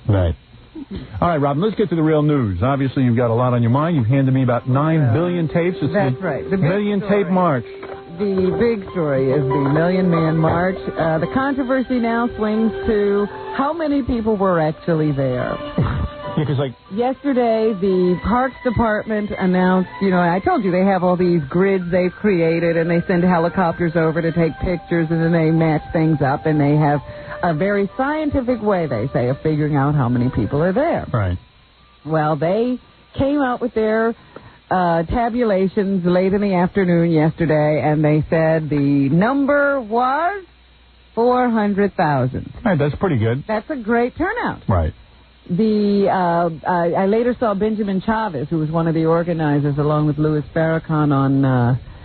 public. Right. All right, Robin, let's get to the real news. Obviously, you've got a lot on your mind. You've handed me about 9 billion tapes. It's That's right. The Million Tape March. The big story is the Million Man March. The controversy now swings to how many people were actually there. Yeah, 'cause yesterday, the Parks Department announced, I told you they have all these grids they've created, and they send helicopters over to take pictures, and then they match things up, and they have a very scientific way, they say, of figuring out how many people are there. Right. Well, they came out with their tabulations late in the afternoon yesterday, and they said the number was 400,000. Right, that's pretty good. That's a great turnout. Right. I later saw Benjamin Chavez, who was one of the organizers, along with Louis Farrakhan on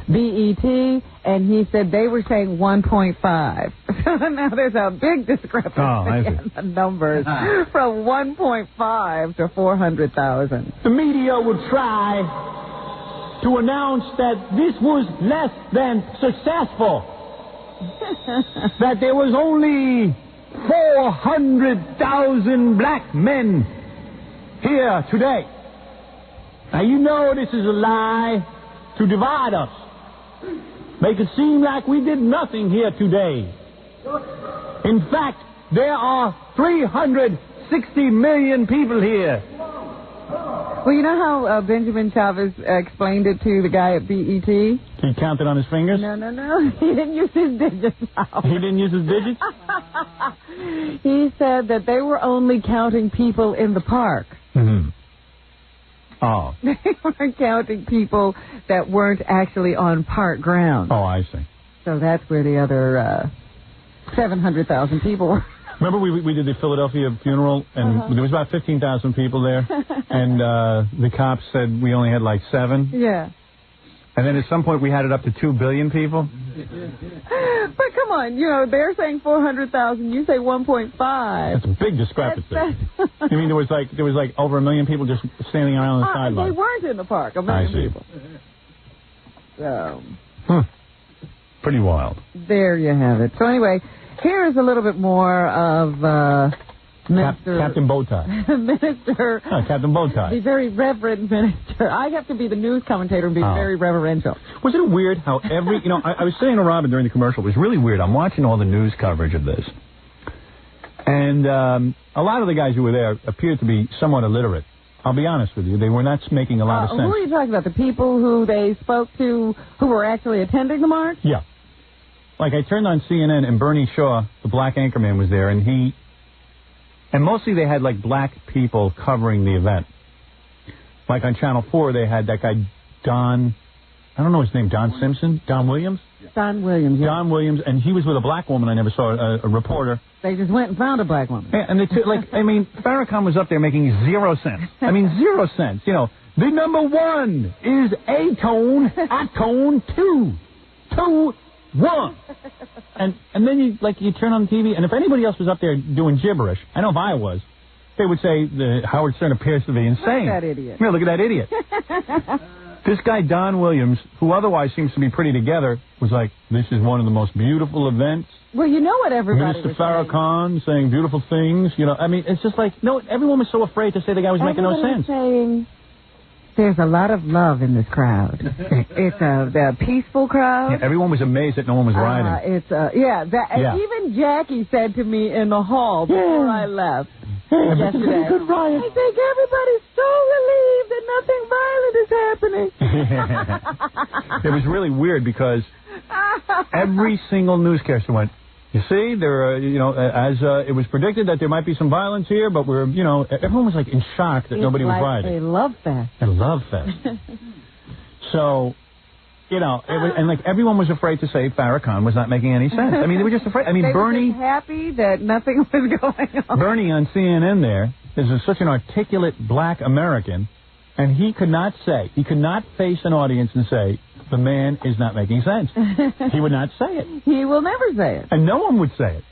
BET, and he said they were saying 1.5. Now there's a big discrepancy in the numbers from 1.5 to 400,000. The media would try to announce that this was less than successful, that there was only 400,000 black men here today. Now, you know this is a lie to divide us. Make it seem like we did nothing here today. In fact, there are 360 million people here. Well, you know how Benjamin Chavez explained it to the guy at BET? He counted on his fingers? No. He didn't use his digits. He didn't use his digits? He said that they were only counting people in the park. Mm-hmm. Oh. They weren't counting people that weren't actually on park grounds. Oh, I see. So that's where the other 700,000 people were. Remember we did the Philadelphia funeral, and there was about 15,000 people there, and the cops said we only had like 7? Yeah. And then at some point we had it up to 2 billion people? But come on, they're saying 400,000, you say 1.5. That's a big discrepancy. You mean there was like over 1 million people just standing around on the sideline? They weren't in the park, 1 million people. So. Pretty wild. There you have it. So anyway, here is a little bit more of Minister... Captain Bowtie. Minister... Captain Bowtie. The very reverend minister. I have to be the news commentator and be very reverential. Wasn't it weird how every... I was saying to Robin during the commercial, it was really weird. I'm watching all the news coverage of this. And a lot of the guys who were there appeared to be somewhat illiterate. I'll be honest with you. They were not making a lot of sense. Who are you talking about? The people who they spoke to who were actually attending the march? Yeah. Like, I turned on CNN, and Bernie Shaw, the black anchorman, was there, and mostly they had, like, black people covering the event. Like, on Channel 4, they had that guy, Don, I don't know his name, Don Simpson? Don Williams? Don Williams, yeah. Don Williams, and he was with a black woman I never saw, a reporter. They just went and found a black woman. Yeah, and Farrakhan was up there making 0 cents. 0 cents. The number 1 is A-tone, A-tone 2. 2, 1. And then you turn on the TV, and if anybody else was up there doing gibberish, I know if I was, they would say Howard Stern appears to be insane. Look at that idiot. Yeah, look at that idiot. This guy, Don Williams, who otherwise seems to be pretty together, was like, this is one of the most beautiful events. Well, you know what everybody Minister Farrakhan saying beautiful things. It's just like, no, everyone was so afraid to say the guy was making no sense. Saying there's a lot of love in this crowd. It's a peaceful crowd. Yeah, everyone was amazed that no one was rioting. Even Jackie said to me in the hall before I left yesterday, good riot. I think everybody's so relieved that nothing violent is happening. It was really weird because every single newscaster went, you see, there, it was predicted that there might be some violence here, but everyone was like in shock that nobody was rioting. A love fest. A love fest. So, everyone was afraid to say Farrakhan was not making any sense. They were just afraid. They Bernie... were just happy that nothing was going on. Bernie on CNN there is such an articulate black American, and he could not face an audience and say, the man is not making sense. He would not say it. He will never say it. And no one would say it.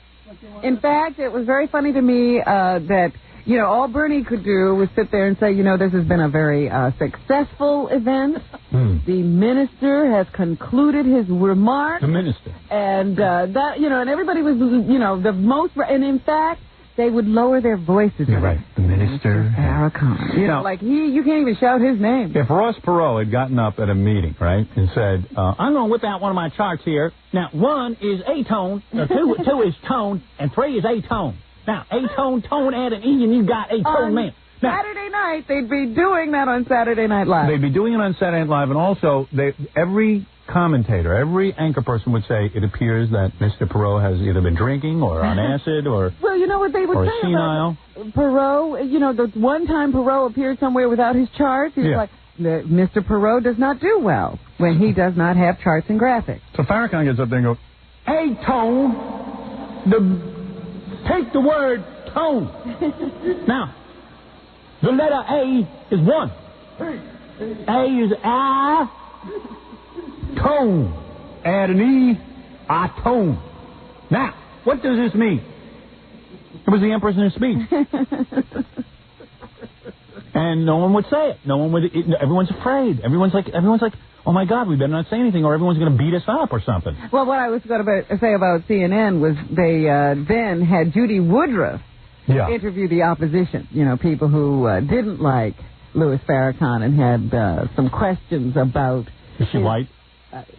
In fact, it was very funny to me that, all Bernie could do was sit there and say, this has been a very successful event. The minister has concluded his remarks. The minister. And and everybody was, the most, and in fact, they would lower their voices. You're right. The minister. Farrakhan. You know, like you can't even shout his name. If Ross Perot had gotten up at a meeting, right, and said, I'm going to whip out one of my charts here. Now, 1 is A-tone, 2 is tone, and 3 is A-tone. Now, A-tone, tone, add an E, and you got A-tone man. Now, Saturday night, they'd be doing that on Saturday Night Live. They'd be doing it on Saturday Night Live, and also every commentator, every anchor person would say it appears that Mr. Perot has either been drinking or on acid or well, you know what they would or say senile. About Perot, you know, the one time Perot appeared somewhere without his charts, he was like, Mr. Perot does not do well when he does not have charts and graphics. So Farrakhan gets up there and goes, A-tone, take the word tone. Now, the letter A is 1. A is I. Tone. Add an E. I tone. Now, what does this mean? It was the Empress in her speech. And no one would say it. No one would. Everyone's afraid. Everyone's like, oh my God, we better not say anything, or everyone's going to beat us up or something. Well, what I was going to say about CNN was they then had Judy Woodruff interview the opposition. You know, people who didn't like Louis Farrakhan and had some questions about. Is she white?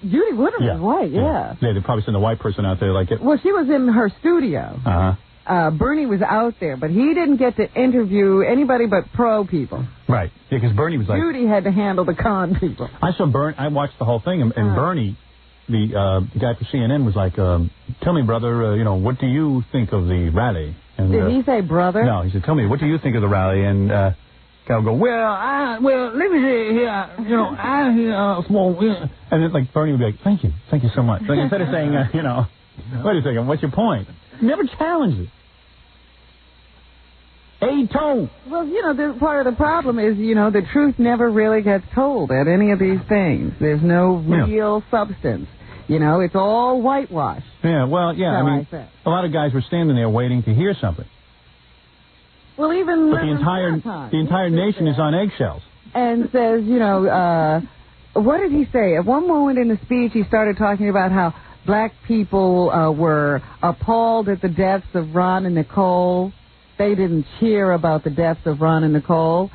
Judy Woodruff is white, Yeah, they probably sent a white person out there like it. Well, she was in her studio. Bernie was out there, but he didn't get to interview anybody but pro people. Right. Yeah, because Bernie was like... Judy had to handle the con people. I watched the whole thing, and Bernie, the guy for CNN, was like, tell me, brother, what do you think of the rally? And, did he say brother? No, he said, tell me, what do you think of the rally? And guy would go, well, let me say here, and then, like, Bernie would be like, thank you so much. Like, instead of saying, wait a second, what's your point? Never challenged it. A-tone. Well, part of the problem is, the truth never really gets told at any of these things. There's no real substance. It's all whitewash. Yeah, well, yeah, I mean, a lot of guys were standing there waiting to hear something. Well, even but the entire nation is on eggshells. And says, what did he say? At one moment in the speech, he started talking about how black people were appalled at the deaths of Ron and Nicole. They didn't cheer about the deaths of Ron and Nicole.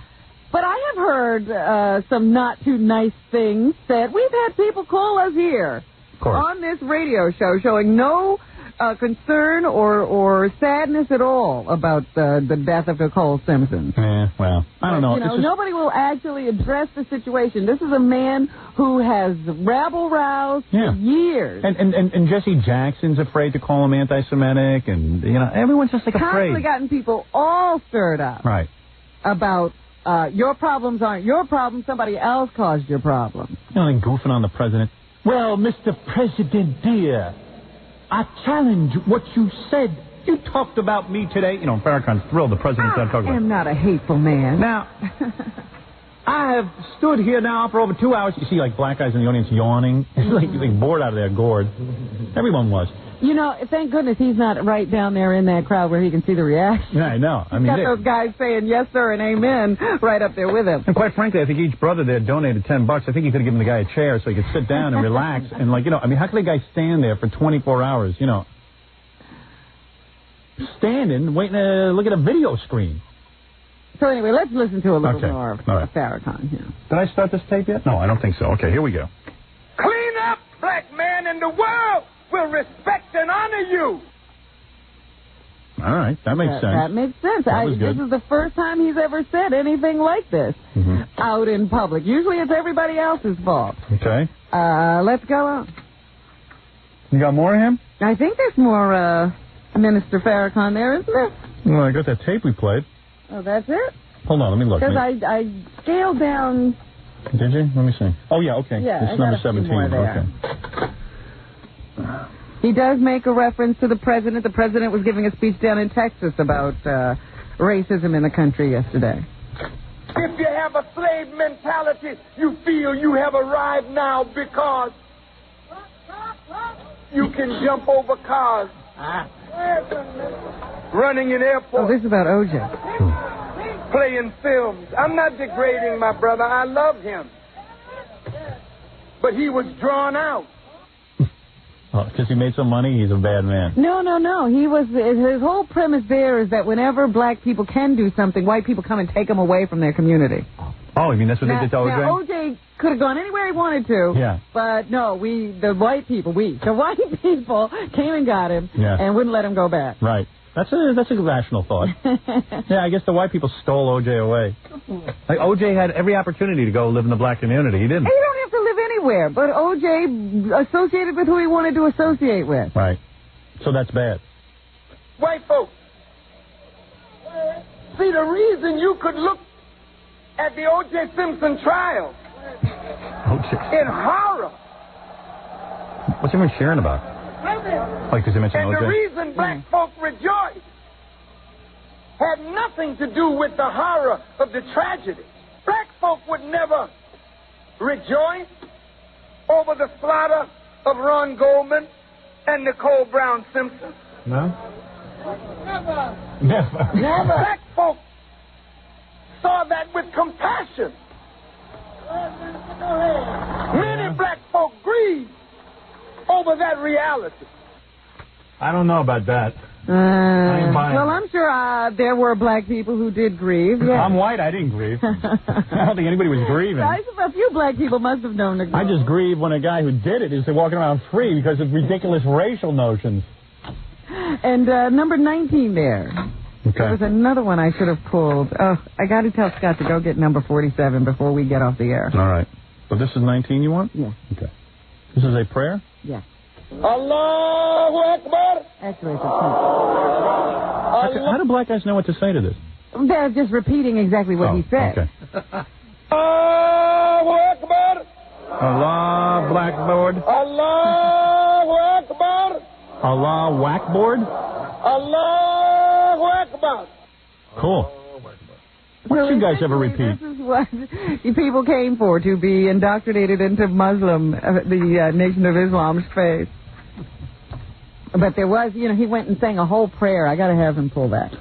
But I have heard some not too nice things said. We've had people call us here on this radio show showing no concern or sadness at all about the death of Nicole Simpson. Yeah, well, I don't know. Nobody will actually address the situation. This is a man who has rabble-roused for years. And Jesse Jackson's afraid to call him anti-Semitic, and, everyone's just like afraid. Constantly gotten people all stirred up. Right. About your problems aren't your problems, somebody else caused your problems. Like goofing on the president. Well, Mr. President, dear, I challenge what you said. You talked about me today. Farrakhan's thrilled the president's not talking about. I am not a hateful man. Now, I have stood here now for over 2 hours. You see, like, black guys in the audience yawning. It's like bored out of their gourd. Everyone was. Thank goodness he's not right down there in that crowd where he can see the reaction. Yeah, I know. He's got those guys saying yes, sir, and amen right up there with him. And quite frankly, I think each brother there donated $10. I think he could have given the guy a chair so he could sit down and relax. And, how can a guy stand there for 24 hours, standing, waiting to look at a video screen? So anyway, let's listen to a little more of Farrakhan here. Did I start this tape yet? No, I don't think so. Okay, here we go. Clean up, black man, and the world will respect and honor you. All right, that makes sense. That makes sense. This is the first time he's ever said anything like this out in public. Usually it's everybody else's fault. Okay. Let's go on. You got more of him? I think there's more Minister Farrakhan there, isn't there? Well, I got that tape we played. Oh, that's it? Hold on, let me look. Because I scaled down... Did you? Let me see. Oh, yeah, okay. Yeah, this is number 17. Okay. He does make a reference to the president. The president was giving a speech down in Texas about racism in the country yesterday. If you have a slave mentality, you feel you have arrived now because you can jump over cars, running in airports. Oh, this is about O.J. Playing films. I'm not degrading my brother. I love him. But he was drawn out. Because he made some money, he's a bad man. No. His whole premise there is that whenever black people can do something, white people come and take them away from their community. Oh, you mean that's what they did to O.J.? Now, O.J. could have gone anywhere he wanted to. Yeah. But no, the white people came and got him and wouldn't let him go back. Right. That's a rational thought. Yeah, I guess the white people stole O.J. away. Like, O.J. had every opportunity to go live in the black community. He didn't. And you don't have to live anywhere, but O.J. associated with who he wanted to associate with. Right. So that's bad. White folks, see, the reason you could look at the O.J. Simpson trial in horror. What's everyone sharing about? Like, does he mention And O.J.? the reason black folk rejoice had nothing to do with the horror of the tragedy. Black folk would never rejoice over the slaughter of Ron Goldman and Nicole Brown Simpson. No? Never. Black folk saw that with compassion. Many black folk grieved over that reality. I don't know about that. I ain't buying well, it. I'm sure there were black people who did grieve. Yeah. I'm white. I didn't grieve. I don't think anybody was grieving. A few black people must have known to grieve. I just grieve when a guy who did it is walking around free because of ridiculous racial notions. And number 19 there. Okay. There was another one I should have pulled. Oh, I got to tell Scott to go get number 47 before we get off the air. All right. So this is 19 you want? Yeah. Okay. This is a prayer? Yeah. Allahu Akbar. Actually, it's a prayer. How do black guys know what to say to this? They're just repeating exactly what he said. Okay. Allahu Akbar. Allah blackboard. Allahu Akbar. Allah whackboard? Allahu Akbar. Cool. What did you guys ever repeat? This is what people came for, to be indoctrinated into Muslim, the Nation of Islam's faith. But there was, he went and sang a whole prayer. I got to have him pull that.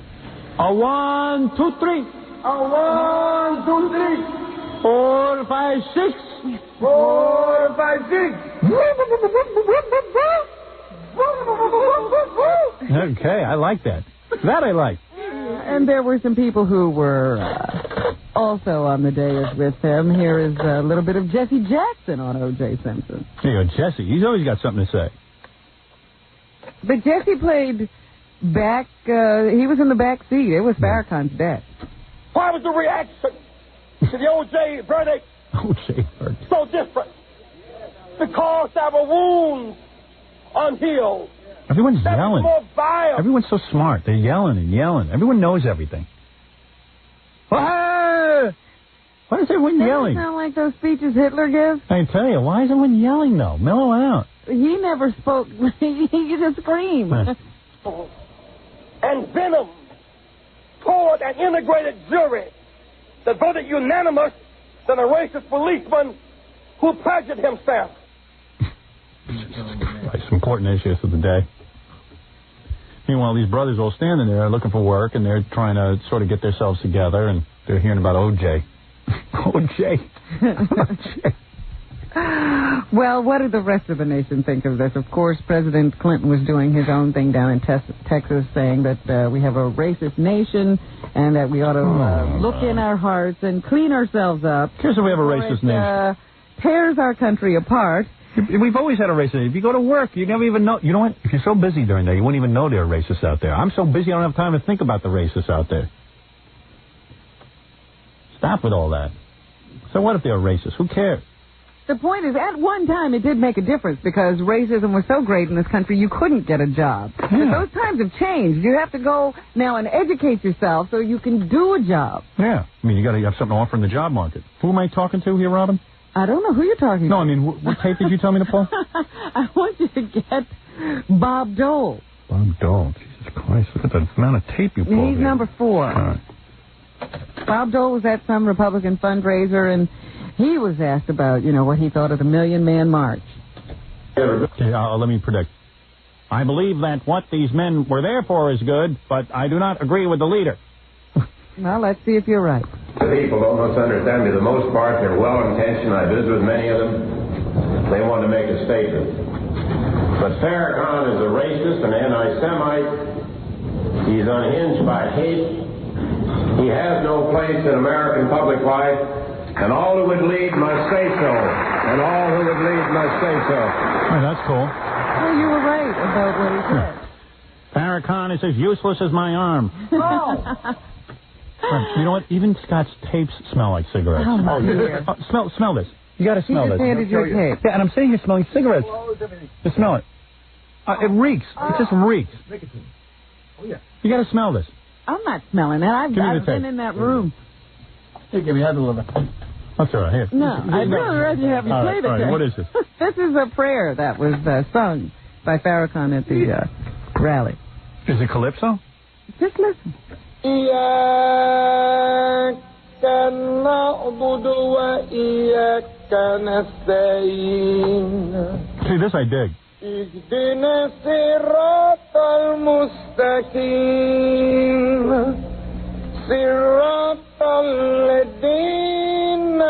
A 1, 2, 3. A 1, 2, 3. 4, 5, 6. 4, 5, 6. Okay, I like that. That I like. And there were some people who were also on the dais with him. Here is a little bit of Jesse Jackson on O.J. Simpson. Here you go, Jesse. He's always got something to say. But Jesse played back, he was in the back seat. It was Farrakhan's death. Why was the reaction to the O.J. verdict O.J. verdict. so different? Because there were wounds unhealed. Everyone's That was yelling. more vile. Everyone's so smart. They're yelling and yelling. Everyone knows everything. Ah! Why is everyone yelling? Doesn't sound like those speeches Hitler gives. I tell you, why is everyone yelling, though? Mellow out. He never spoke. He just screamed. And venom toward an integrated jury that voted unanimous than a racist policeman who perjured himself. Some important issues of the day. Meanwhile, these brothers all standing there looking for work, and they're trying to sort of get themselves together, and they're hearing about O.J. O.J. Well, what did the rest of the nation think of this? Of course, President Clinton was doing his own thing down in Texas, saying that we have a racist nation and that we ought to look in our hearts and clean ourselves up. Here's if we have a racist nation. Tears our country apart. We've always had a racist. If you go to work, you never even know. You know what? If you're so busy during the day, you wouldn't even know there are racists out there. I'm so busy I don't have time to think about the racists out there. Stop with all that. So what if they're racist? Who cares? The point is, at one time, it did make a difference because racism was so great in this country, you couldn't get a job. Yeah. But those times have changed. You have to go now and educate yourself so you can do a job. Yeah. I mean, you got to have something to offer in the job market. Who am I talking to here, Robin? I don't know who you're talking to. No, I mean, what tape did you tell me to pull? I want you to get Bob Dole. Bob Dole. Jesus Christ. Look at the amount of tape you pulled. He's here. number 4. All right. Bob Dole was at some Republican fundraiser, and he was asked about, what he thought of the Million Man March. Okay, let me predict. I believe that what these men were there for is good, but I do not agree with the leader. Well, let's see if you're right. The people don't misunderstand me. For the most part, they're well-intentioned. I visit with many of them. They want to make a statement. But Farrakhan is a racist, an anti-Semite. He's unhinged by hate. He has no place in American public life, and all who would lead must say so. And all who would lead must say so. Oh, that's cool. Well, you were right about what he said. Farrakhan is as useless as my arm. Oh. You know what? Even Scott's tapes smell like cigarettes. Oh, dear. Smell this. You got to smell this. He just handed you a tape. Yeah, and I'm sitting here smelling cigarettes. Just smell it. It reeks. It just reeks. Oh, yeah. You got to smell this. I'm not smelling that. I've been in that room. Here, give me that a little bit. That's all right. Here. No, I'd rather you have you play the tape. What is this? This is a prayer that was sung by Farrakhan at the rally. Is it Calypso? Just listen. See, this I dig. اهدنا الصراط المستقيم صراط الذين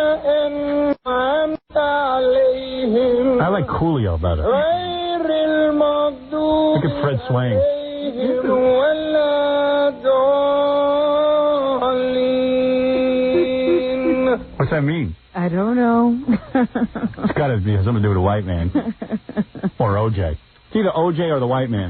أنعمت عليهم I like Coolio better. غير المغضوب Look at Fred swaying. عليهم ولا الضالين. What's that mean? I don't know. It's got to be something to do with a white man. Or OJ. It's either OJ or the white man.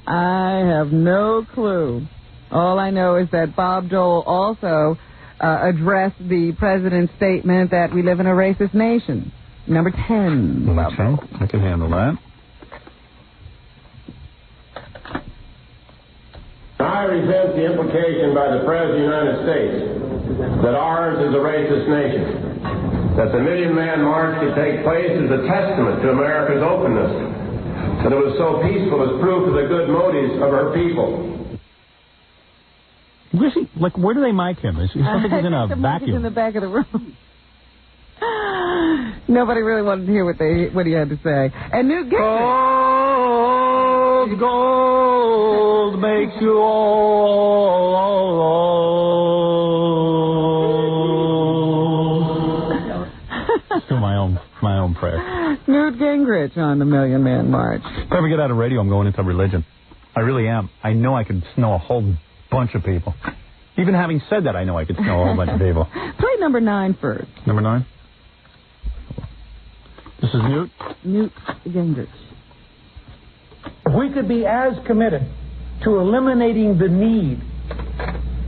I have no clue. All I know is that Bob Dole also addressed the president's statement that we live in a racist nation. Number 10. Okay, I can handle that. I resent the implication by the President of the United States that ours is a racist nation. That the Million Man March could take place is a testament to America's openness. That it was so peaceful is proof of the good motives of her people. Where do they mic him? Is he something he's in a the mic vacuum? is in the back of the room. Nobody really wanted to hear what he had to say. And Newt Gingrich. Gold makes you old. Let's do my own prayer. Newt Gingrich on the Million Man March. If I ever get out of radio, I'm going into religion. I really am. I know I could snow a whole bunch of people. Even having said that, I know I could snow a whole bunch of people. Play number 9 first. Number 9? This is Newt? Newt Gingrich. We could be as committed to eliminating the need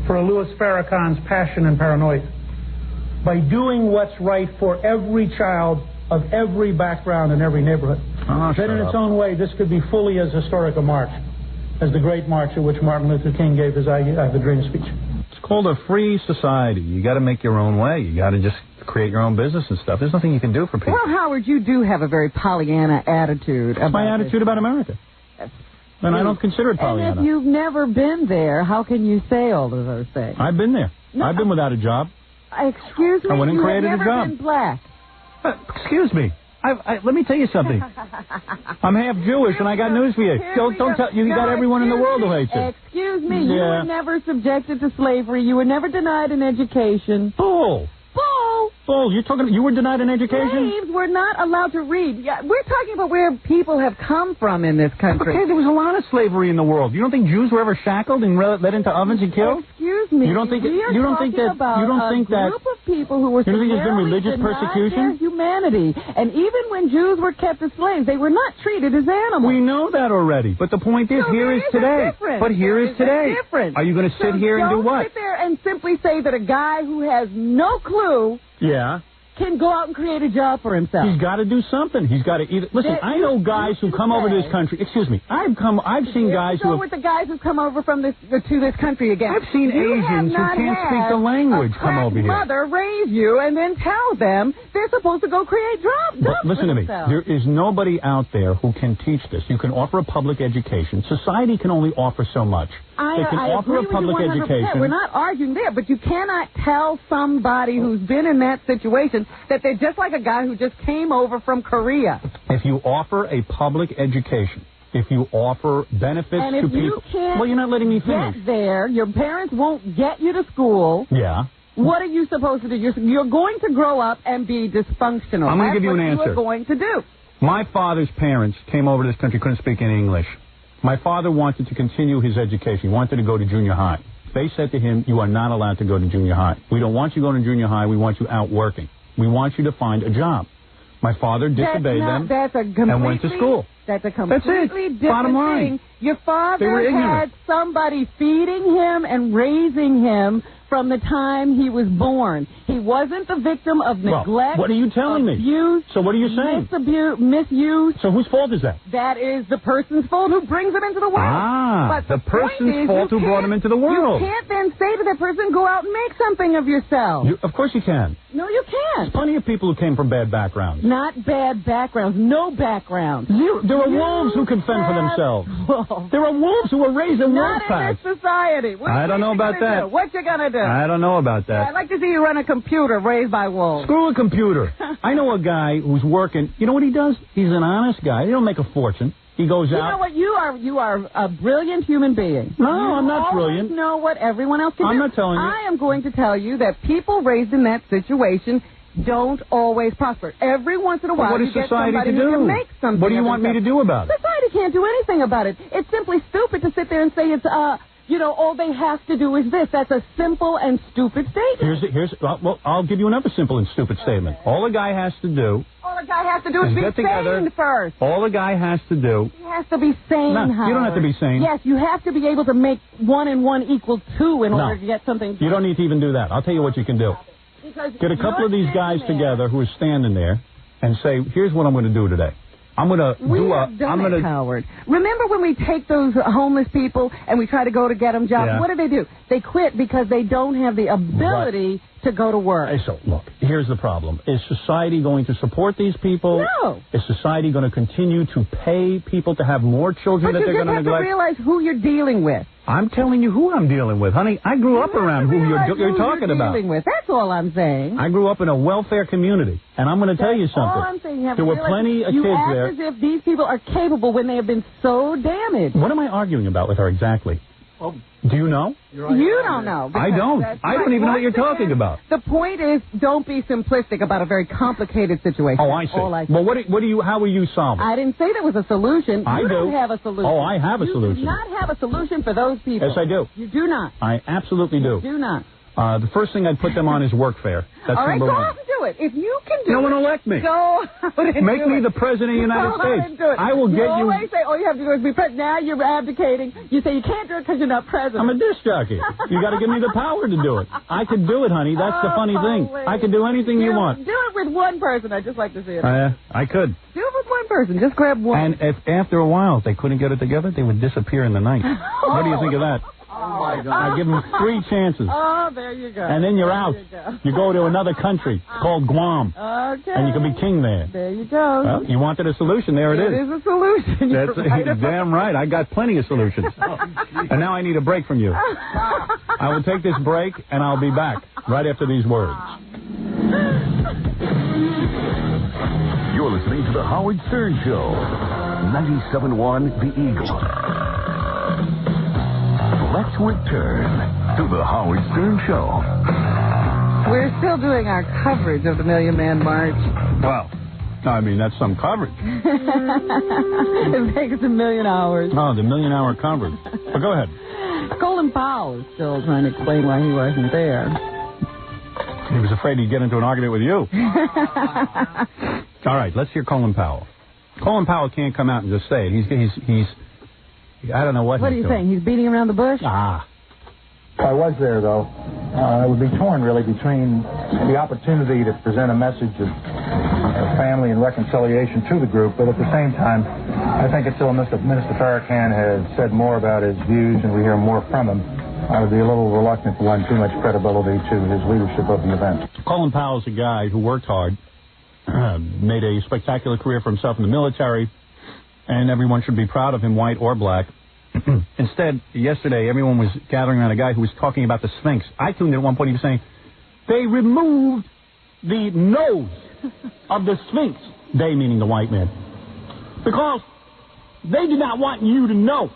for Louis Farrakhan's passion and paranoia by doing what's right for every child of every background in every neighborhood. Then in its own way, this could be fully as historic a march as the great march at which Martin Luther King gave his I Have a Dream speech. It's called a free society. You got to make your own way. You got to just create your own business and stuff. There's nothing you can do for people. Well, Howard, you do have a very Pollyanna attitude. It's my attitude about America. And I don't consider it Pollyanna. And if you've never been there, how can you say all of those things? I've been there. No. I've been without a job. Excuse me? I went and created you have a never job. been black. Excuse me. Let me tell you something. I'm half Jewish, and I got news for you. Don't tell you got everyone in the world who hates you. Excuse me. You were never subjected to slavery. You were never denied an education. Bull. Bull. You were denied an education? Slaves were not allowed to read. Yeah, we're talking about where people have come from in this country. Okay, there was a lot of slavery in the world. You don't think Jews were ever shackled and let into ovens and killed? Excuse me. You don't think that? A group of people who were you don't think there's been severely religious denied persecution? their humanity, and even when Jews were kept as slaves, they were not treated as animals. We know that already. But the point is, here is today. But here is today. Are you going to sit here and do what? Don't sit there and simply say that a guy who has no clue can go out and create a job for himself. He's got to do something. He's got to either... Listen, I know guys who come over to this country. Excuse me. I've seen guys who... with the guys who come over to this country again. I've seen Asians who can't speak the language come over here. Mother raise you and then tell them they're supposed to go create jobs. Listen to me. There is nobody out there who can teach this. You can offer a public education. Society can only offer so much. They can offer a public education. We're not arguing there, but you cannot tell somebody who's been in that situation that they're just like a guy who just came over from Korea. If you offer a public education, if you offer benefits to people... Well, you're not letting me finish. Get there, your parents won't get you to school. Yeah. What are you supposed to do? You're going to grow up and be dysfunctional. I'm going to give you an answer. That's what you're going to do. My father's parents came over to this country, couldn't speak any English. My father wanted to continue his education. He wanted to go to junior high. They said to him, you are not allowed to go to junior high. We don't want you going to junior high. We want you out working. We want you to find a job. My father disobeyed them and went to school. That's a completely different Bottom line. thing. Your father had somebody feeding him and raising him from the time he was born. He wasn't the victim of neglect. Well, what are you telling me? Abuse, so what are you saying? Misuse. So whose fault is that? That is the person's fault who brings him into the world. But the person's fault who brought him into the world. You can't then say to that person, go out and make something of yourself. Of course you can. No, you can't. There's plenty of people who came from bad backgrounds. Not bad backgrounds. No backgrounds. There are wolves who can fend for themselves. Wolves. There are wolves who were raised in wolf packs. Not in this society. I don't know about that. What you gonna do? I don't know about that. I'd like to see you run a computer raised by wolves. Screw a computer. I know a guy who's working. You know what he does? He's an honest guy. He don't make a fortune. He goes out. You know what? You are a brilliant human being. No, I'm not brilliant. You know what everyone else can do. I'm not telling you. I am going to tell you that people raised in that situation don't always prosper. Every once in a while, what is you get society somebody to do? who can make something. What do you want me to do about it? Society can't do anything about it. It's simply stupid to sit there and say it's all they have to do is this. That's a simple and stupid statement. Well, I'll give you another simple and stupid statement. All a guy has to do. All a guy has to do is be get together sane first. All a guy has to do. He has to be sane, No, Howard. you don't have to be sane. Yes, you have to be able to make 1 and 1 equal 2 in order to get something done. You don't need to even do that. I'll tell you what you can do. Get a couple of these guys together who are standing there and say, here's what I'm going to do today. I'm going to Howard. Remember when we take those homeless people and we try to go to get them jobs? Yeah. What do? They quit because they don't have the ability to go to work. So, look, here's the problem. Is society going to support these people? No. Is society going to continue to pay people to have more children that they're going to neglect? But you just have to realize who you're dealing with. I'm telling you who I'm dealing with, honey. I grew up around who you're talking about. With. That's all I'm saying. I grew up in a welfare community, and I'm going to tell you something. All I'm saying. There were plenty of kids there. You act as if these people are capable when they have been so damaged. What am I arguing about with her exactly? Oh, do you know? You don't know. I don't. I don't even know what you're talking about. The point is, don't be simplistic about a very complicated situation. Oh, I see. Well, how will you solve it? I didn't say there was a solution. I do. You don't have a solution. Oh, I have a solution. You do not have a solution for those people. Yes, I do. You do not. I absolutely do. You do not. The first thing I'd put them on is work fare. That's all right, number go one. out and do it. If you can do it. No one will elect me. Go out and Make me the president of the United States. Do it. I will get you. You always say, all you have to do is be president. Now you're abdicating. You say you can't do it because you're not president. I'm a disc jockey. You got to give me the power to do it. I could do it, honey. That's the funny thing. I could do anything you want. Do it with one person. I'd just like to see it. I could. Do it with one person. Just grab one. And if after a while they couldn't get it together, they would disappear in the night. What do you think of that? Oh, my God. I give them 3 chances. Oh, there you go. And then you're out. You go to another country called Guam. Okay. And you can be king there. There you go. Well, you wanted a solution. There it is. It is a solution. That's damn right. I got plenty of solutions. And now I need a break from you. I will take this break, and I'll be back right after these words. You're listening to The Howard Stern Show. 97.1 The Eagle. Let's return to The Howard Stern Show. We're still doing our coverage of the Million Man March. Well, I mean, that's some coverage. It takes 1,000,000 hours. Oh, the 1,000,000 hour coverage. But go ahead. Colin Powell is still trying to explain why he wasn't there. He was afraid he'd get into an argument with you. All right, let's hear Colin Powell. Colin Powell can't come out and just say it. He's I don't know what are you saying? He's beating around the bush? If I was there, though, I would be torn, really, between the opportunity to present a message of family and reconciliation to the group, but at the same time, I think until Minister Farrakhan has said more about his views and we hear more from him, I would be a little reluctant to lend too much credibility to his leadership of the event. Colin Powell's a guy who worked hard, made a spectacular career for himself in the military, and everyone should be proud of him, white or black. Instead, yesterday, everyone was gathering around a guy who was talking about the Sphinx. I tuned in at one point, he was saying, they removed the nose of the Sphinx, they meaning the white man, because they did not want you to know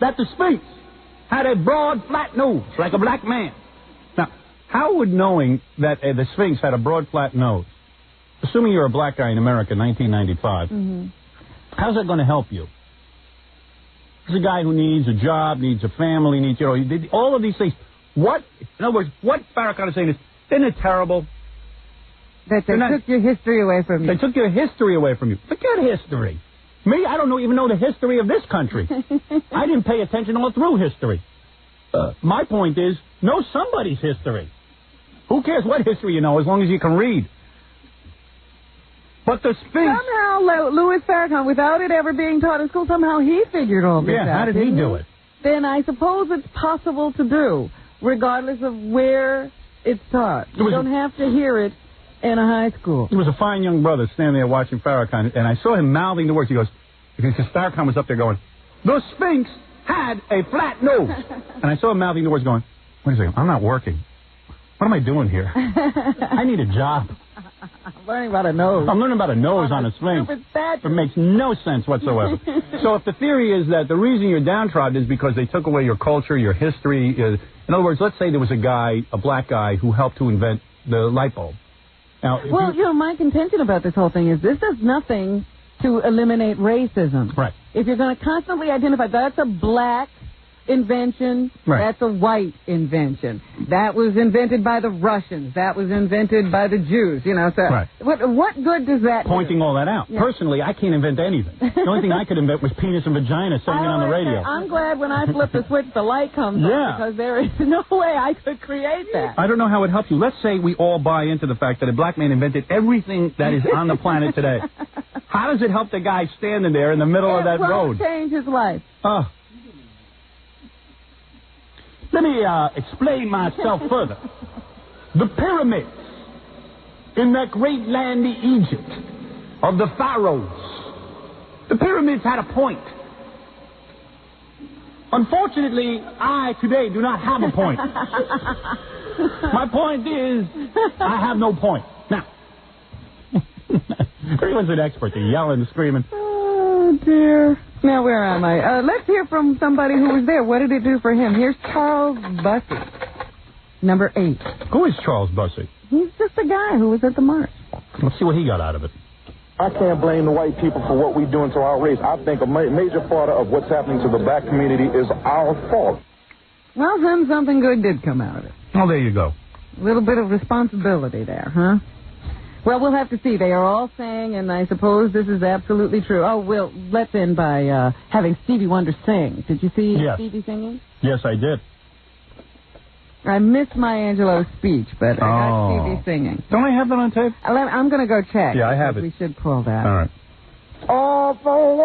that the Sphinx had a broad, flat nose, like a black man. Now, how would knowing that the Sphinx had a broad, flat nose assuming you're a black guy in America in 1995, how's that going to help you? There's a guy who needs a job, needs a family, needs, all of these things. In other words, what Farrakhan is saying is, isn't it terrible? That they took your history away from you. They took your history away from you. Forget history. Me, I don't even know the history of this country. I didn't pay attention all through history. My point is, know somebody's history. Who cares what history you know, as long as you can read? But the Sphinx... Somehow, Louis Farrakhan, without it ever being taught in school, somehow he figured all this out. Yeah, how did he do it? Then I suppose it's possible to do, regardless of where it's taught. You don't have to hear it in a high school. There was a fine young brother standing there watching Farrakhan, and I saw him mouthing the words. He goes, because Farrakhan was up there going, the Sphinx had a flat nose. And I saw him mouthing the words going, wait a second, I'm not working. What am I doing here? I need a job. I'm learning about a nose. I'm learning about a nose on a Sphinx. It makes no sense whatsoever. So if the theory is that the reason you're downtrodden is because they took away your culture, your history. In other words, let's say there was a black guy, who helped to invent the light bulb. Now, my contention about this whole thing is this does nothing to eliminate racism. Right. If you're going to constantly identify that's a black invention, that's a white invention. That was invented by the Russians. That was invented by the Jews. What good does that Pointing do? all that out. Yeah. Personally, I can't invent anything. The only thing I could invent was penis and vagina singing on the radio. I'm glad when I flip the switch, the light comes on, because there is no way I could create that. I don't know how it helps you. Let's say we all buy into the fact that a black man invented everything that is on the planet today. How does it help the guy standing there in the middle of that road? It won't change his life. Let me explain myself further. The pyramids in that great land, Egypt, of the pharaohs, the pyramids had a point. Unfortunately, I today do not have a point. My point is, I have no point. Now, everyone's an expert. They're yelling and screaming. Oh, dear. Now, where am I? Let's hear from somebody who was there. What did it do for him? Here's Charles Bussey, number 8. Who is Charles Bussey? He's just a guy who was at the march. Let's see what he got out of it. I can't blame the white people for what we're doing to our race. I think a major part of what's happening to the black community is our fault. Well, then something good did come out of it. Oh, there you go. A little bit of responsibility there, huh? Well, we'll have to see. They are all saying, and I suppose this is absolutely true. Oh, well, let's end by having Stevie Wonder sing. Did you see Stevie singing? Yes, I did. I missed Maya Angelou's speech, but I got Stevie singing. Don't I have that on tape? I'm going to go check. Yeah, I have it. We should pull that. All right. All for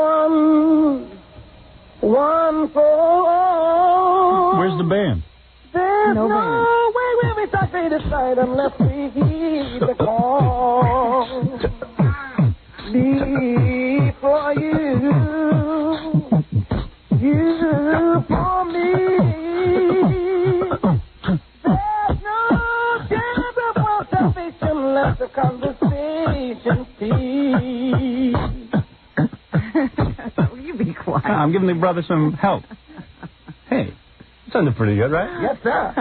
one for all. Where's the band? There's no band. way we stop to decide unless we heed the call. Me for you for me. There's no chance of world salvation unless the conversation ceases. Will you be quiet? I'm giving the brother some help. Hey. Sounded pretty good, right? Yes, sir.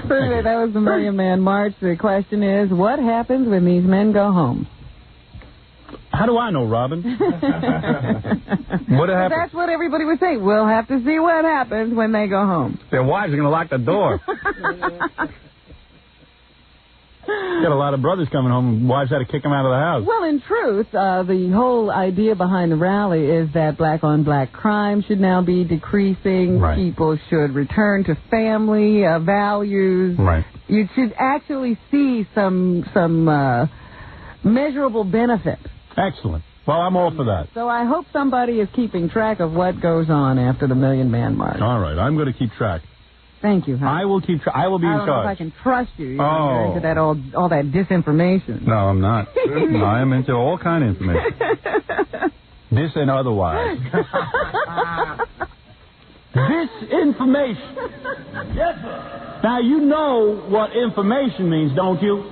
So anyway, that was the Million Man March. The question is, what happens when these men go home? How do I know, Robin? What happens? That's what everybody was saying. We'll have to see what happens when they go home. Their wives are going to lock the door. Got a lot of brothers coming home, and wives had to kick them out of the house. Well, in truth, the whole idea behind the rally is that black-on-black crime should now be decreasing. Right. People should return to family values. Right. You should actually see some measurable benefit. Excellent. Well, I'm all for that. So I hope somebody is keeping track of what goes on after the Million Man March. All right, I'm going to keep track. Thank you, I will keep. I will be in charge. I don't know if I can trust you. You're into that all that disinformation. No, I'm not. I am into all kind of information. This and otherwise. Disinformation. Yes, sir. Now you know what information means, don't you?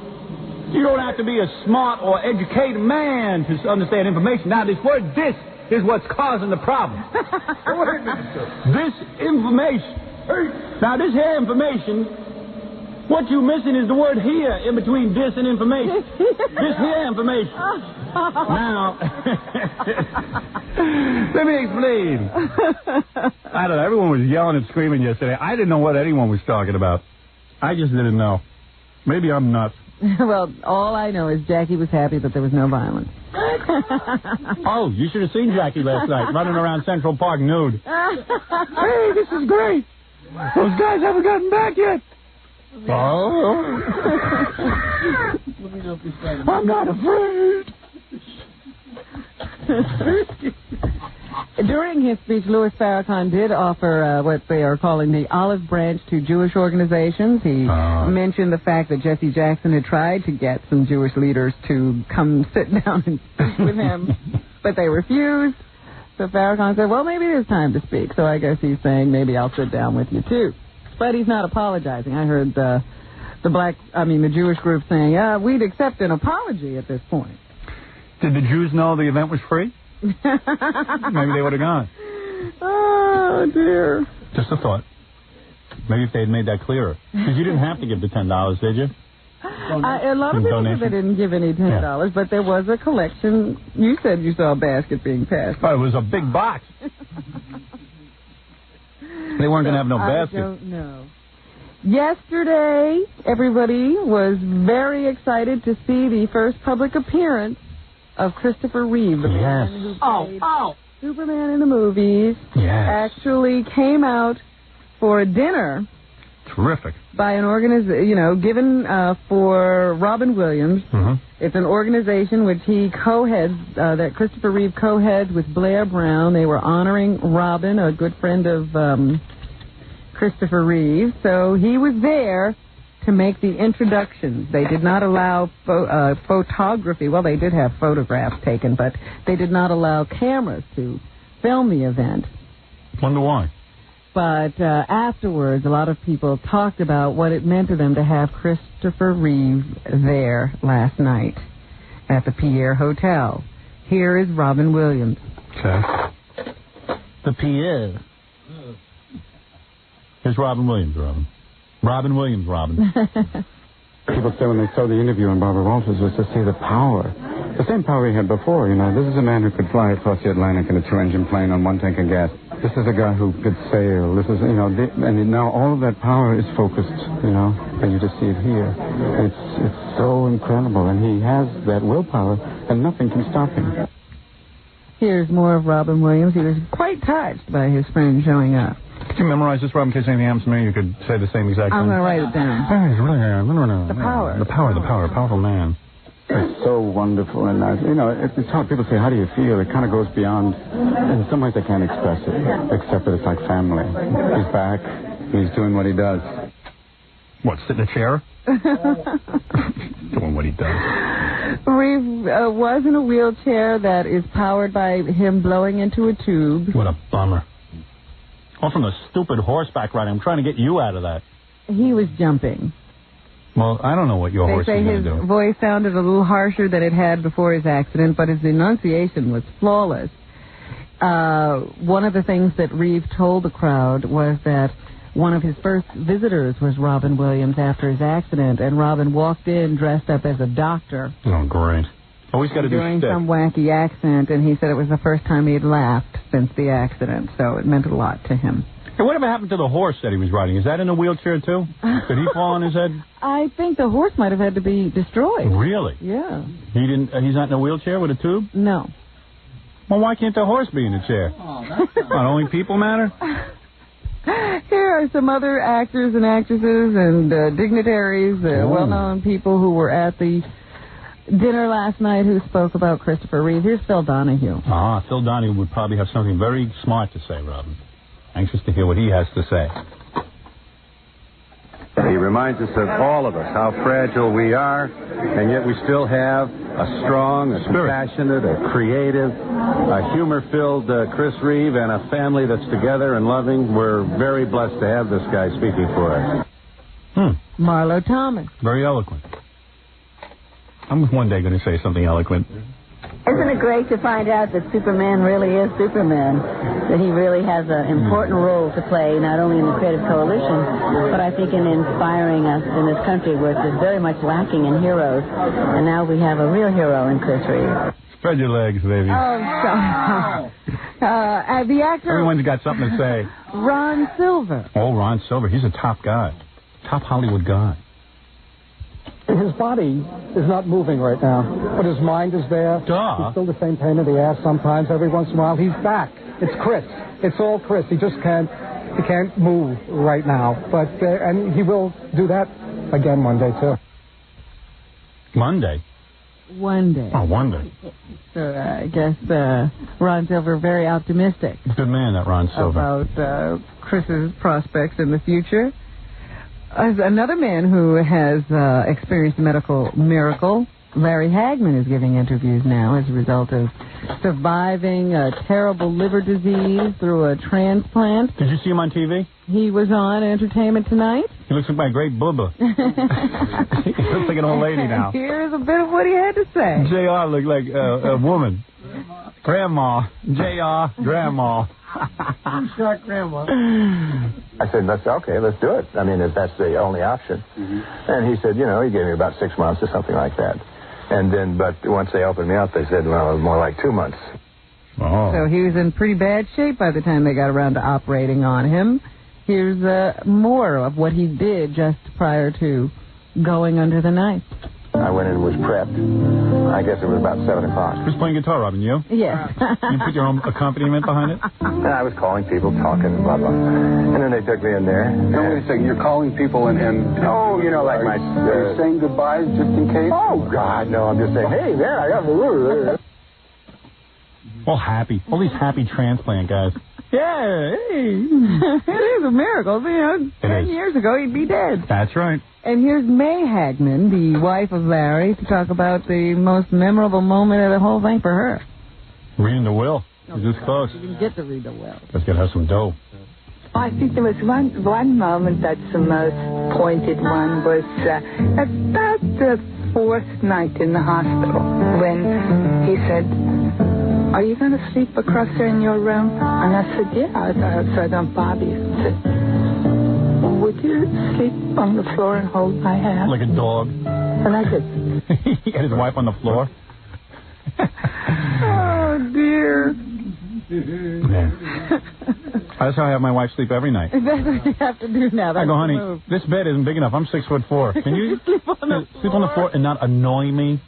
You don't have to be a smart or educated man to understand information. Now this word "dis" is what's causing the problem. This information. Now, this here information What you missing is the word here in between this and information. This here information. Now, let me explain. I don't know. Everyone was yelling and screaming yesterday. I didn't know what anyone was talking about. I just didn't know. Maybe I'm nuts. Well, all I know is Jackie was happy that there was no violence. Oh, you should have seen Jackie last night running around Central Park nude. Hey, this is great. Those guys haven't gotten back yet. Oh. I'm not afraid. During his speech, Louis Farrakhan did offer what they are calling the olive branch to Jewish organizations. He mentioned the fact that Jesse Jackson had tried to get some Jewish leaders to come sit down and speak with him, but they refused. So Farrakhan said, well, maybe it is time to speak. So I guess he's saying, maybe I'll sit down with you, too. But he's not apologizing. I heard the Jewish group saying, we'd accept an apology at this point. Did the Jews know the event was free? Maybe they would have gone. Oh, dear. Just a thought. Maybe if they had made that clearer. Because you didn't have to give the $10, did you? A lot of people said they didn't give any $10, but there was a collection. You said you saw a basket being passed. Oh, it was a big box. They weren't going to have no basket. I don't know. Yesterday, everybody was very excited to see the first public appearance of Christopher Reeve, the man who played Superman in the movies. Yes. Actually came out for a dinner. Terrific. By an organization, given for Robin Williams. Mm-hmm. It's an organization which he co-heads, that Christopher Reeve co-heads with Blair Brown. They were honoring Robin, a good friend of Christopher Reeve. So he was there to make the introductions. They did not allow photography. Well, they did have photographs taken, but they did not allow cameras to film the event. Wonder why. But afterwards, a lot of people talked about what it meant to them to have Christopher Reeve there last night at the Pierre Hotel. Here is Robin Williams. Okay. The Pierre. Here's Robin Williams, Robin. Robin Williams, Robin. People say when they saw the interview on Barbara Walters was to see the power. The same power he had before, This is a man who could fly across the Atlantic in a 2-engine plane on 1 tank of gas. This is a guy who could sail. This is, and now all of that power is focused, and you just see it here. It's so incredible, and he has that willpower, and nothing can stop him. Here's more of Robin Williams. He was quite touched by his friend showing up. Could you memorize this, Robin, in case anything happens to me? You could say the same exact thing. I'm going to write it down. The power. The power, powerful man. It's so wonderful, and it's hard. People say, how do you feel? It kind of goes beyond. In some ways, I can't express it, except that it's like family. He's back. He's doing what he does. What, sit in a chair? Doing what he does. Reeve was in a wheelchair that is powered by him blowing into a tube. What a bummer. All from the stupid horseback riding. I'm trying to get you out of that. He was jumping. Well, I don't know what your horse is going to do. They say his voice sounded a little harsher than it had before his accident, but his enunciation was flawless. One of the things that Reeve told the crowd was that one of his first visitors was Robin Williams after his accident, and Robin walked in dressed up as a doctor. Oh, great. Always got to do doing stick. Some wacky accent, and he said it was the first time he'd laughed since the accident, so it meant a lot to him. Hey, whatever happened to the horse that he was riding? Is that in a wheelchair, too? Did he fall on his head? I think the horse might have had to be destroyed. Really? Yeah. He's not in a wheelchair with a tube? No. Well, why can't the horse be in a chair? Not only people matter? Here are some other actors and actresses and dignitaries, well-known people who were at the dinner last night who spoke about Christopher Reeve. Here's Phil Donahue. Phil Donahue would probably have something very smart to say, Robin. Anxious to hear what he has to say. He reminds us of all of us how fragile we are, and yet we still have a strong, a compassionate, a creative, a humor-filled Chris Reeve and a family that's together and loving. We're very blessed to have this guy speaking for us. Marlo Thomas. Very eloquent. I'm one day going to say something eloquent. Isn't it great to find out that Superman really is Superman? That he really has an important role to play, not only in the Creative Coalition, but I think in inspiring us in this country, which is very much lacking in heroes. And now we have a real hero in Chris Reeve. Spread your legs, baby. Oh, stop. The actor... Everyone's got something to say. Ron Silver. Oh, Ron Silver. He's a top guy. Top Hollywood guy. His body is not moving right now, but his mind is there. Duh. He's still the same pain in the ass sometimes. Every once in a while, he's back. It's Chris. It's all Chris. He just can't move right now. But and he will do that again one day too. Monday. One day. Oh, one day. So I guess Ron Silver very optimistic. Good man, that Ron Silver. About Chris's prospects in the future. As another man who has experienced a medical miracle, Larry Hagman is giving interviews now as a result of surviving a terrible liver disease through a transplant. Did you see him on TV? He was on Entertainment Tonight. He looks like my great bubba. He looks like an old lady now. Here's a bit of what he had to say. JR looked like a woman. Grandma. JR. Grandma. Shot Grandma. I said, let's do it. I mean, if that's the only option. And he said, he gave me about 6 months or something like that. And then, but once they opened me up, they said, well, it was more like 2 months. Oh. So he was in pretty bad shape by the time they got around to operating on him. Here's more of what he did just prior to going under the knife. I went in and was prepped. I guess it was about 7 o'clock. Who's playing guitar, Robin? You? Yes. You put your own accompaniment behind it? And I was calling people, talking, blah, blah. And then they took me in there. No, wait a second. You're calling people and oh, like my... Are you saying goodbyes just in case? Oh, God, no. I'm just saying, hey, there, I got the... All happy. All these happy transplant guys. Yeah, hey. It is a miracle. 10 years ago, he'd be dead. That's right. And here's May Hagman, the wife of Larry, to talk about the most memorable moment of the whole thing for her. Reading the will. Is this close? You can get to read the will. Let's get her some dough. I think there was one moment that's the most pointed one was about the fourth night in the hospital when he said, "Are you going to sleep across there in your room?" And I said, "Yeah, so I don't bother you." He said, "Would you sleep on the floor and hold my hand?" Like a dog. And I did. He had his wife on the floor. Oh, dear. Yeah. That's how I have my wife sleep every night. That's what you have to do now. I go, honey, this bed isn't big enough. I'm 6'4". Can you sleep on the floor and not annoy me?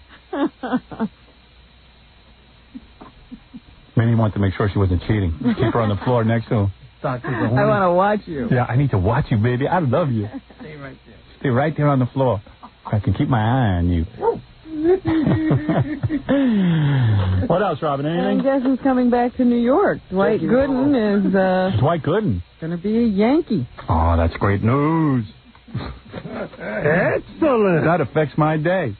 Maybe he wanted to make sure she wasn't cheating. Keep her on the floor next to him. I want to watch you. Yeah, I need to watch you, baby. I love you. Stay right there. Stay right there on the floor. I can keep my eye on you. What else, Robin? Anything? And guess who's coming back to New York? Dwight Gooden is Dwight Gooden going to be a Yankee. Oh, that's great news. Excellent. That affects my day.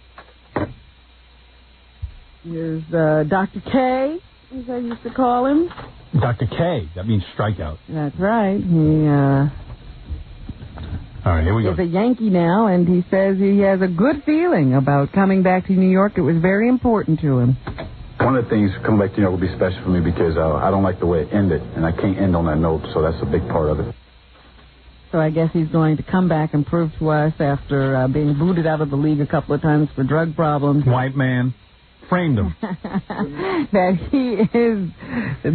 Here's Dr. K, as I used to call him. Dr. K. That means strikeout. That's right. He all right, here we go. He's a Yankee now, and he says he has a good feeling about coming back to New York. It was very important to him. One of the things coming back to New York will be special for me because I don't like the way it ended, and I can't end on that note, so that's a big part of it. So I guess he's going to come back and prove to us after being booted out of the league a couple of times for drug problems. White man. Framed him. That he is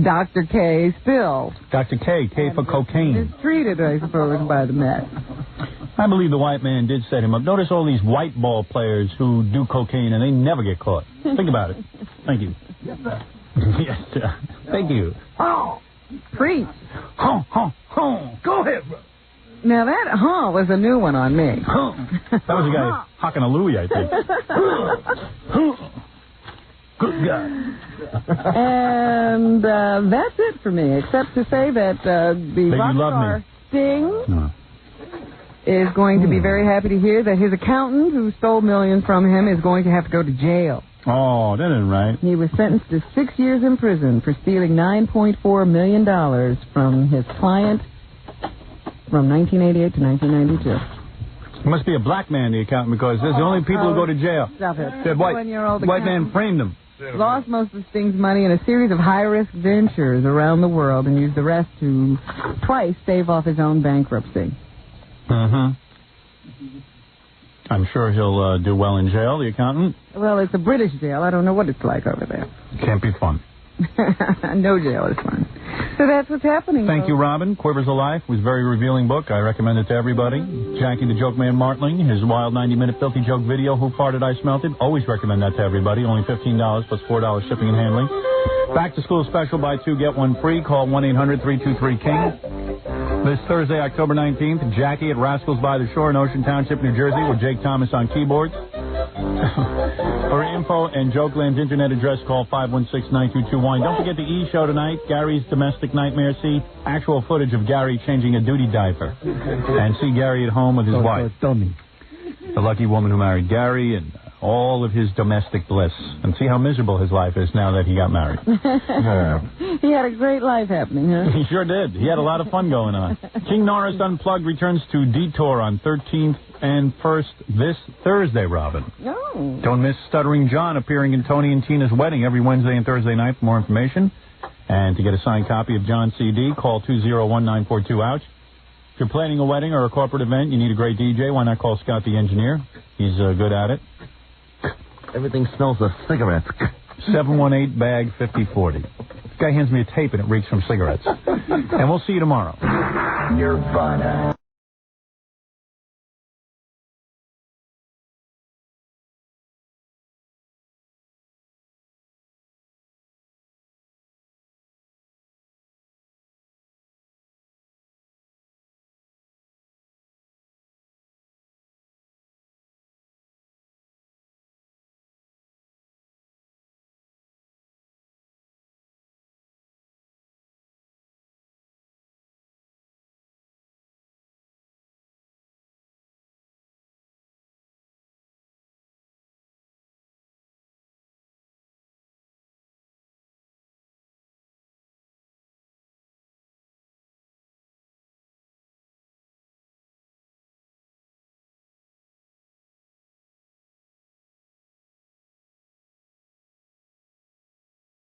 Dr. K still. Dr. K for cocaine. Mistreated, I suppose, by the Mets. I believe the white man did set him up. Notice all these white ball players who do cocaine and they never get caught. Think about it. Thank you. Yes, sir. Yes, sir. Thank you. Oh, preach. Go ahead, bro. Now that was a new one on me. That was a guy hocking a Louie, I think. Good God. And that's it for me, except to say that the rock star Sting is going to be very happy to hear that his accountant who stole millions from him is going to have to go to jail. Oh, that isn't right. He was sentenced to 6 years in prison for stealing $9.4 million from his client from 1988 to 1992. It must be a black man, the accountant, because there's the only people who go to jail. Stop it. The white man framed him. lost most of Sting's money in a series of high-risk ventures around the world and used the rest to twice stave off his own bankruptcy. Mm-hmm. I'm sure he'll do well in jail, the accountant. Well, it's a British jail. I don't know what it's like over there. Can't be fun. No jail is fun. So that's what's happening. Thank you, Robin. Quivers of Life was a very revealing book. I recommend it to everybody. Jackie the Joke Man Martling, his wild 90-minute filthy joke video, Who Farted I Smelt It. Always recommend that to everybody. Only $15 plus $4 shipping and handling. Back to school special, buy two, get one free. Call 1-800-323-KING. This Thursday, October 19th, Jackie at Rascals by the Shore in Ocean Township, New Jersey, with Jake Thomas on keyboards. For info and Jokeland's internet address, call 516-9221. Don't forget the E! Show tonight, Gary's Domestic Nightmare. See actual footage of Gary changing a duty diaper. And see Gary at home with his wife. The lucky woman who married Gary and all of his domestic bliss. And see how miserable his life is now that he got married. He had a great life happening, huh? He sure did. He had a lot of fun going on. King Norris Unplugged returns to Detour on 13th and 1st this Thursday, Robin. Oh. Don't miss Stuttering John appearing in Tony and Tina's Wedding every Wednesday and Thursday night for more information. And to get a signed copy of John's CD, call 201-942-OUCH. If you're planning a wedding or a corporate event, you need a great DJ, why not call Scott the engineer? He's good at it. Everything smells of cigarettes. 718-BAG-5040. This guy hands me a tape and it reeks from cigarettes. And we'll see you tomorrow. Nirvana.